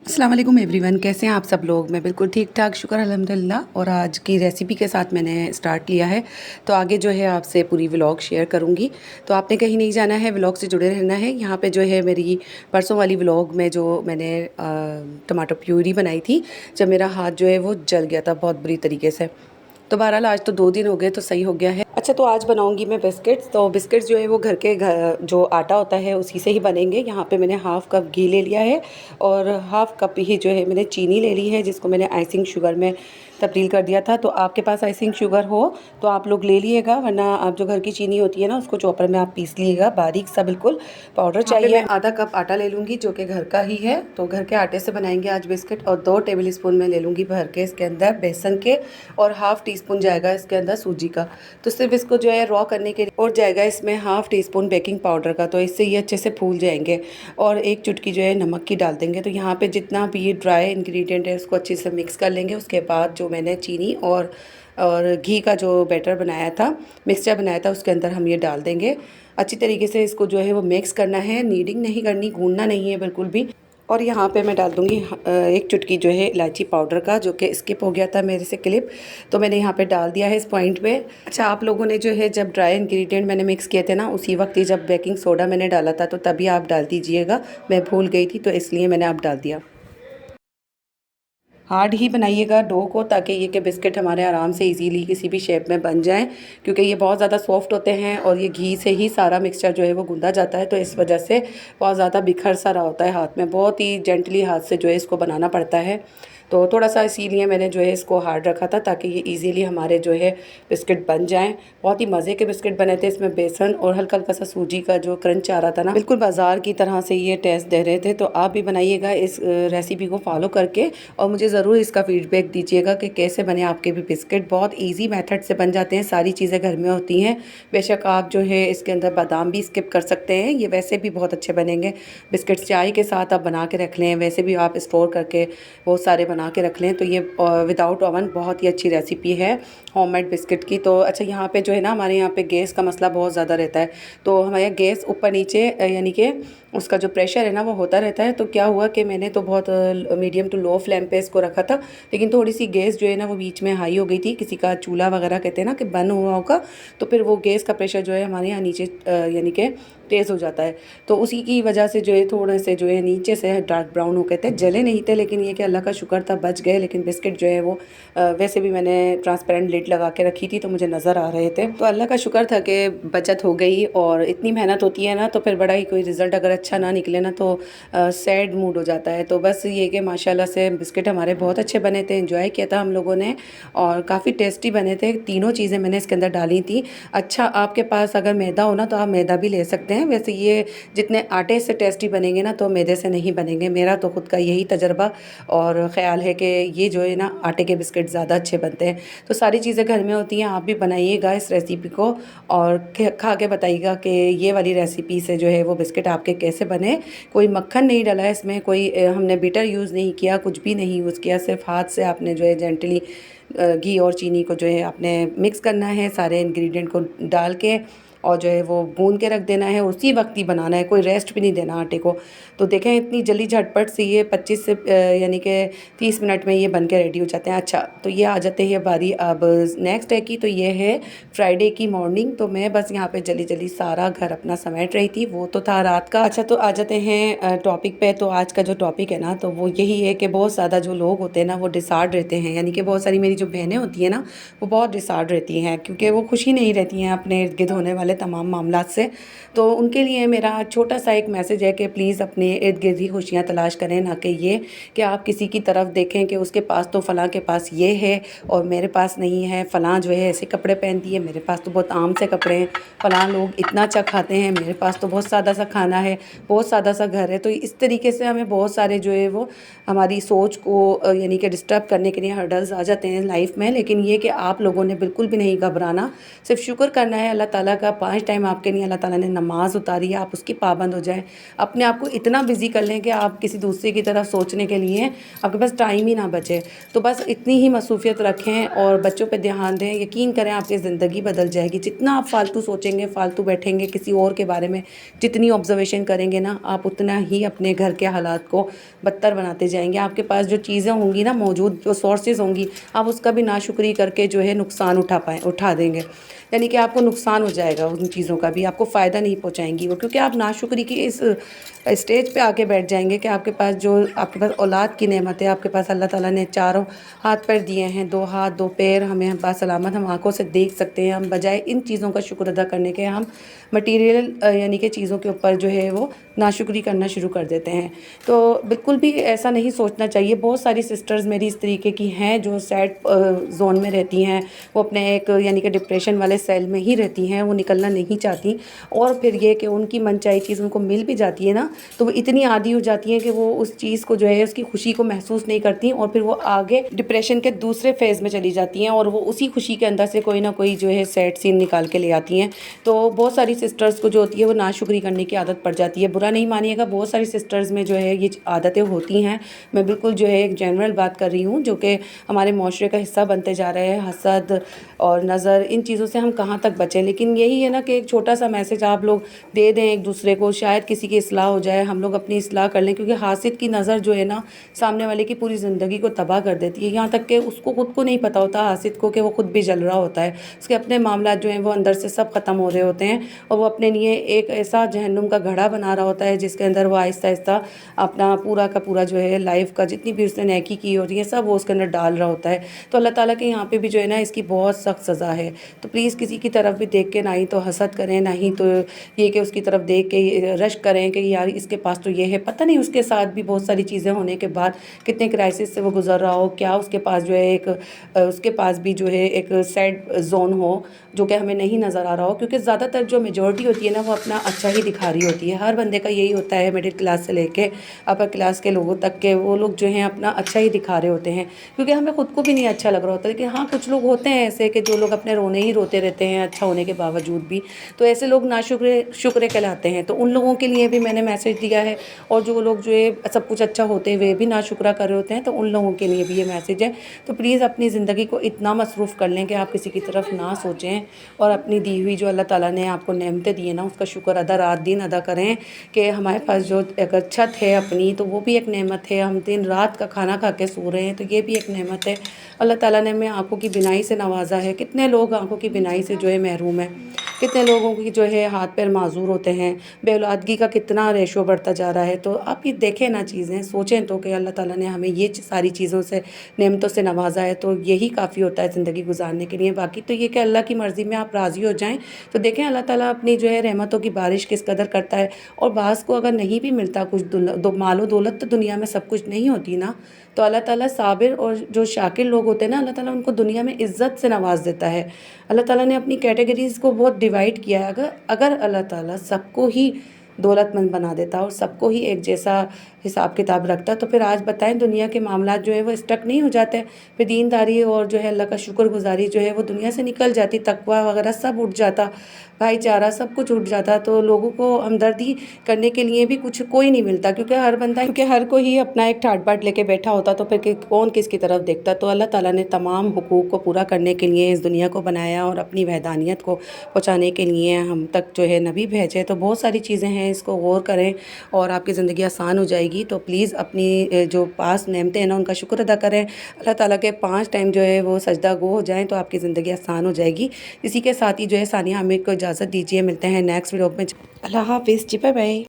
अस्सलाम वालेकुम एवरीवन, कैसे हैं आप सब लोग। मैं बिल्कुल ठीक ठाक, शुक्र अल्हम्दुलिल्लाह। और आज की रेसिपी के साथ मैंने स्टार्ट लिया है, तो आगे जो है आपसे पूरी व्लॉग शेयर करूंगी। तो आपने कहीं नहीं जाना है, व्लॉग से जुड़े रहना है। यहाँ पे जो है मेरी परसों वाली व्लॉग में जो मैंने टमाटो प्यूरी बनाई थी, जब मेरा हाथ जो है वो जल गया था बहुत बुरी तरीके से। तो बहरहाल आज तो 2 दिन हो गए, तो सही हो गया है। अच्छा, तो आज बनाऊंगी मैं बिस्किट्स। तो बिस्किट्स जो है वो घर जो आटा होता है उसी से ही बनेंगे। यहाँ पे मैंने हाफ़ कप घी ले लिया है और हाफ़ कप ही जो है मैंने चीनी ले ली है, जिसको मैंने आइसिंग शुगर में तब्दील कर दिया था। तो आपके पास आइसिंग शुगर हो तो आप लोग ले लीजिएगा, वरना आप जो घर की चीनी होती है ना, उसको चॉपर में आप पीस लीजिएगा, बारीक सा बिल्कुल पाउडर चाहिए। मैं आधा कप आटा ले लूँगी जो कि घर का ही है, तो घर के आटे से बनाएंगे आज बिस्किट। और 2 टेबल स्पून मैं ले लूँगी भर के इसके अंदर बेसन के, और हाफ़ टी स्पून जाएगा इसके अंदर सूजी का। तो सिर्फ इसको जो है रॉ करने के लिए, और जाएगा इसमें half tea spoon baking powder का, तो इससे ये अच्छे से फूल जाएंगे। और 1 चुटकी जो है नमक की डाल देंगे। तो यहाँ पे जितना भी ये ड्राई इंग्रेडिएंट है उसको अच्छे से मिक्स कर लेंगे। उसके बाद जो मैंने चीनी और घी का जो बैटर बनाया था, मिक्सचर बनाया था, उसके अंदर हम ये डाल देंगे। अच्छी तरीके से इसको जो है वो मिक्स करना है, नीडिंग नहीं करनी, गूंदना नहीं है बिल्कुल भी। और यहाँ पे मैं डाल दूँगी 1 चुटकी जो है इलायची पाउडर का, जो कि स्किप हो गया था मेरे से क्लिप, तो मैंने यहाँ पे डाल दिया है इस पॉइंट पे। अच्छा, आप लोगों ने जो है जब ड्राई इंग्रेडिएंट मैंने मिक्स किए थे ना, उसी वक्त ही जब बेकिंग सोडा मैंने डाला था, तो तभी आप डाल दीजिएगा। मैं भूल गई थी, तो इसलिए मैंने अब डाल दिया। हार्ड ही बनाइएगा डो को, ताकि ये के बिस्किट हमारे आराम से इजीली किसी भी शेप में बन जाएं, क्योंकि ये बहुत ज़्यादा सॉफ्ट होते हैं और ये घी से ही सारा मिक्सचर जो है वो गूंदा जाता है। तो इस वजह से बहुत ज़्यादा बिखर सा रहा होता है हाथ में, बहुत ही जेंटली हाथ से जो है इसको बनाना पड़ता है। तो थोड़ा सा इसीलिए मैंने जो है इसको हार्ड रखा था, ताकि ये इजीली हमारे जो है बिस्किट बन जाएं। बहुत ही मज़े के बिस्किट बने थे। इसमें बेसन और हल्का हल्का सा सूजी का जो क्रंच आ रहा था ना, बिल्कुल बाजार की तरह से ये टेस्ट दे रहे थे। तो आप भी बनाइएगा इस रेसिपी को फॉलो करके, और मुझे ज़रूर इसका फीडबैक दीजिएगा कि कैसे बने आपके भी बिस्किट। बहुत ईजी मेथड से बन जाते हैं, सारी चीज़ें घर में होती हैं। बेशक आप जो है इसके अंदर बादाम भी स्किप कर सकते हैं, ये वैसे भी बहुत अच्छे बनेंगे बिस्किट। चाय के साथ आप बना के रख लें, वैसे भी आप स्टोर करके बहुत सारे बना के रख लें। तो ये विदाउट ओवन बहुत ही अच्छी रेसिपी है होममेड बिस्किट की। तो अच्छा, यहाँ पे जो है ना, हमारे यहाँ पे गैस का मसला बहुत ज़्यादा रहता है। तो हमारे गैस ऊपर नीचे यानी कि उसका जो प्रेशर है ना वो होता रहता है। तो क्या हुआ कि मैंने तो बहुत मीडियम टू लो फ्लेम पे इसको रखा था, लेकिन थोड़ी सी गैस जो है ना वो बीच में हाई हो गई थी। किसी का चूल्हा वगैरह कहते हैं ना कि बंद हुआ होगा, तो फिर वो गैस का प्रेशर जो है हमारे यहाँ नीचे यानी कि तेज़ हो जाता है। तो उसी की वजह से जो है थोड़े से जो है नीचे से डार्क ब्राउन हो गए थे, जले नहीं थे। लेकिन ये कि अल्लाह का शुक्र था बच गए। लेकिन बिस्किट जो है वो वैसे भी मैंने ट्रांसपेरेंट लिड लगा के रखी थी, तो मुझे नज़र आ रहे थे। तो अल्लाह का शुक्र था कि बचत हो गई। और इतनी मेहनत होती है ना, तो फिर बड़ा ही कोई रिज़ल्ट अगर अच्छा ना निकले ना, तो सैड मूड हो जाता है। तो बस ये कि माशाल्लाह से बिस्किट हमारे बहुत अच्छे बने थे, एंजॉय किया था हम लोगों ने, और काफ़ी टेस्टी बने थे। तीनों चीज़ें मैंने इसके अंदर डाली थी। अच्छा, आपके पास अगर मैदा हो ना, तो आप मैदा भी ले सकते हैं। वैसे ये जितने आटे से टेस्टी बनेंगे ना, तो मैदे से नहीं बनेंगे। मेरा तो खुद का यही तजर्बा और ख़्याल है कि ये जो है ना आटे के बिस्किट ज़्यादा अच्छे बनते हैं। तो सारी चीज़ें घर में होती हैं, आप भी बनाइएगा इस रेसिपी को, और खा के बताइएगा कि ये वाली रेसिपी से जो है वो बिस्किट आपके कैसे बने। कोई मक्खन नहीं डाला है इसमें, कोई हमने बीटर यूज़ नहीं किया, कुछ भी नहीं यूज़ किया। सिर्फ हाथ से आपने जो है जेंटली घी और चीनी को जो है आपने मिक्स करना है, सारे इंग्रेडिएंट को डाल के, और जो है वो भून के रख देना है। उसी वक्त ही बनाना है, कोई रेस्ट भी नहीं देना आटे को। तो देखें इतनी जल्दी झटपट से ये 25 से यानी कि 30 मिनट में ये बन के रेडी हो जाते हैं। अच्छा, तो ये आ जाते हैं बारी अब नेक्स्ट डे की। तो ये है फ्राइडे की मॉर्निंग। तो मैं बस यहाँ पे जल्दी जल्दी सारा घर अपना समेट रही थी, वो तो था रात का। अच्छा, तो आ जाते हैं टॉपिक पे। तो आज का जो टॉपिक है ना, तो वो यही है कि बहुत ज़्यादा जो लोग होते हैं ना वो डिसार्ड रहते हैं। यानी कि बहुत सारी मेरी जो बहनें होती हैं ना, वो बहुत डिसार्ड रहती हैं, क्योंकि वो खुशी नहीं रहती हैं अपने इर्द गिर्द होने वाले तमाम मामलात से। तो उनके लिए मेरा छोटा सा एक मैसेज है कि प्लीज़ अपने इर्द गिर्द ही खुशियाँ तलाश करें, ना कि ये कि आप किसी की तरफ देखें कि उसके पास तो फ़लाँ के पास ये है और मेरे पास नहीं है। फ़लाँ जो है ऐसे कपड़े पहनती है, मेरे पास तो बहुत आम से कपड़े हैं। फ़लाँ लोग इतना अच्छा खाते हैं, मेरे पास तो बहुत सादा सा खाना है, बहुत सादा सा घर है। तो इस तरीके से हमें बहुत सारे जो है वो हमारी सोच को यानी कि डिस्टर्ब करने के लिए हर्डल्स आ जाते हैं लाइफ में। लेकिन ये कि आप लोगों ने बिल्कुल भी नहीं घबराना, सिर्फ शुक्र करना है अल्लाह ताला का, 5 टाइम आपके लिए अल्लाह ताला ने नमाज़ उतारी है, आप उसकी पाबंद हो जाएँ। अपने आप को इतना बिज़ी कर लें कि आप किसी दूसरे की तरफ सोचने के लिए आपके पास टाइम ही ना बचे। तो बस इतनी ही मसरूफ़ियत रखें और बच्चों पे ध्यान दें। यकीन करें आपकी ज़िंदगी बदल जाएगी। जितना आप फ़ालतू सोचेंगे, फ़ालतू बैठेंगे किसी और के बारे में, जितनी ऑब्ज़र्वेशन करेंगे ना, आप उतना ही अपने घर के हालात को बदतर बनाते जाएँगे। आपके पास जो चीज़ें होंगी ना मौजूद, जो सोर्सेज़ होंगी, आप उसका भी नाशुक्री करके जो है नुकसान उठा देंगे। यानी कि आपको नुकसान हो जाएगा उन चीज़ों का भी, आपको फ़ायदा नहीं पहुँचाएँगी वो, क्योंकि आप नाशुक्री की इस स्टेज पे आके बैठ जाएँगे कि आपके पास औलाद की नेमत है, आपके पास अल्लाह ताला ने चारों हाथ पैर दिए हैं, 2 हाथ 2 पैर, हमें बासलामत हम आँखों से देख सकते हैं। हम बजाय इन चीज़ों का शुक्र अदा करने के हम मटीरियल यानी कि चीज़ों के ऊपर जो है वो नाशुक्री करना शुरू कर देते हैं। तो बिल्कुल भी ऐसा नहीं सोचना चाहिए। बहुत सारी सिस्टर्स मेरी इस तरीके की हैं जो सैड ज़ोन में रहती हैं, वो अपने एक यानी कि डिप्रेशन वाले सेल में ही रहती हैं, वो निकलना नहीं चाहती। और फिर ये कि उनकी मनचाही चीज़ उनको मिल भी जाती है ना, तो वो इतनी आदी हो जाती हैं कि वो उस चीज़ को जो है उसकी खुशी को महसूस नहीं करती और फिर वो आगे डिप्रेशन के दूसरे फेज़ में चली जाती हैं और वो उसी खुशी के अंदर से कोई ना कोई जो है सैड सीन निकाल के ले आती हैं। तो बहुत सारी सिस्टर्स को जो होती है वो नाशुक्री करने की आदत पड़ जाती है। बुरा नहीं मानिएगा, बहुत सारी सिस्टर्स में जो है ये आदतें होती हैं। मैं बिल्कुल जो है एक जनरल बात कर रही हूँ जो कि हमारे माशरे का हिस्सा बनते जा रहे हैं। हसद और नज़र, इन चीज़ों से हम कहाँ तक बचें। लेकिन यही है ना कि एक छोटा सा मैसेज आप लोग दे दें एक दूसरे को, शायद किसी की इस्लाह हो जाए, हम लोग अपनी इस्लाह कर लें। क्योंकि हासिद की नज़र जो है ना सामने वाले की पूरी ज़िंदगी को तबाह कर देती है। यहाँ तक कि उसको खुद को नहीं पता होता हासिद को कि वो खुद भी जल रहा होता है। उसके अपने मामला जो हैं वो अंदर से सब ख़त्म हो रहे होते हैं और वो अपने लिए एक ऐसा जहन्नुम का घड़ा बना रहा होता है जिसके अंदर वो आहिस्ता आहिस्ता अपना पूरा का पूरा जो है लाइफ का जितनी भी उसने नेकी की होती है सब वो उसके अंदर डाल रहा होता है। तो अल्लाह ताला के यहाँ पे भी जो है ना इसकी बहुत सख्त सज़ा है। तो प्लीज़ किसी की तरफ भी देख के ना ही तो हसद करें, ना ही तो ये कि उसकी तरफ देख के रश करें कि यार इसके पास तो ये है। पता नहीं उसके साथ भी बहुत सारी चीज़ें होने के बाद कितने क्राइसिस से वो गुजर रहा हो, क्या उसके पास जो है उसके पास भी जो है एक सैड जोन हो जो कि हमें नहीं नज़र आ रहा हो। क्योंकि ज़्यादातर जो मेजॉरिटी होती है ना वो अपना अच्छा ही दिखा रही होती है। हर बंदे का यही होता है, मिडिल क्लास से लेके अपर क्लास के लोगों तक के, वो लोग जो हैं अपना अच्छा ही दिखा रहे होते हैं क्योंकि हमें खुद को भी नहीं अच्छा लग रहा होता। लेकिन हाँ, कुछ लोग होते हैं ऐसे कि जो लोग अपने रोने ही रोते रहते हैं अच्छा होने के बावजूद भी, तो ऐसे लोग शुक्र कहलाते हैं। तो उन लोगों के लिए भी मैंने मैसेज दिया है। और जो लोग जो है सब कुछ अच्छा होते हुए भी नाशुक्रा कर रहे होते हैं तो उन लोगों के लिए भी ये मैसेज है। तो प्लीज़ अपनी ज़िंदगी को इतना मसरूफ़ कर लें कि आप किसी की तरफ ना सोचें और अपनी दी हुई जो अल्लाह ताला ने आपको नेमतें दी हैं ना उसका शुक्र रात दिन अदा करें कि हमारे पास जो एक छत है अपनी तो वो भी एक नेमत है। हम दिन रात का खाना खा के सो रहे हैं तो ये भी एक नेमत है। अल्लाह ताला ने हमें आँखों की बिनाई से नवाजा है। कितने लोग आँखों की बिनाई से जो है महरूम है, कितने लोगों की जो है हाथ पैर माजूर होते हैं, बेऔलादगी का कितना रेशो बढ़ता जा रहा है। तो आप ये देखें ना चीज़ें, सोचें तो कि अल्लाह ताला ने हमें ये सारी चीज़ों से नेमतों से नवाजा है तो यही काफ़ी होता है ज़िंदगी गुजारने के लिए। बाकी तो ये कि अल्लाह की मर्ज़ी में आप राज़ी हो जाएं तो देखें अल्लाह ताला अपनी जो है रहमतों की बारिश किस कदर करता है। और बाज़ को अगर नहीं भी मिलता कुछ मालो दौलत तो दुनिया में सब कुछ नहीं होती ना, तो अल्लाह ताला साबिर और जो शाकिर लोग होते हैं ना अल्लाह ताला उनको दुनिया में इज़्ज़त से नवाज देता है। अल्लाह ताला ने अपनी कैटेगरीज़ को बहुत डिवाइड किया है। अगर अल्लाह ताला सबको ही दौलतमंद बना देता और सबको ही एक जैसा हिसाब किताब रखता तो फिर आज बताएं दुनिया के मामलात जो है वो स्टक नहीं हो जाते। फिर दीनदारी और जो है अल्लाह का शुक्रगुजारी जो है वो दुनिया से निकल जाती, तकवा वगैरह सब उठ जाता, भाईचारा सब कुछ उठ जाता। तो लोगों को हमदर्दी करने के लिए भी कुछ कोई नहीं मिलता क्योंकि हर कोई ही अपना एक ठाट बाट लेके बैठा होता तो फिर कौन किसकी तरफ देखता। तो अल्लाह ताला ने तमाम हुकूक को पूरा करने के लिए इस दुनिया को बनाया और अपनी वहदानियत को पहुँचाने के लिए हम तक जो है नबी भेजे। तो बहुत सारी चीज़ें हैं, इसको गौर करें और आपकी ज़िंदगी आसान हो जाएगी। तो प्लीज़ अपनी जो पास नेमतें हैं ना उनका शुक्र अदा करें। अल्लाह ताला के 5 टाइम जो है वो सजदा गो हो जाएं तो आपकी ज़िंदगी आसान हो जाएगी। इसी के साथ ही जो है सानिया हामिद को इजाज़त दीजिए। मिलते हैं नेक्स्ट वीडियो में। अल्लाह हाफ़िज़ जी, बाय बाय।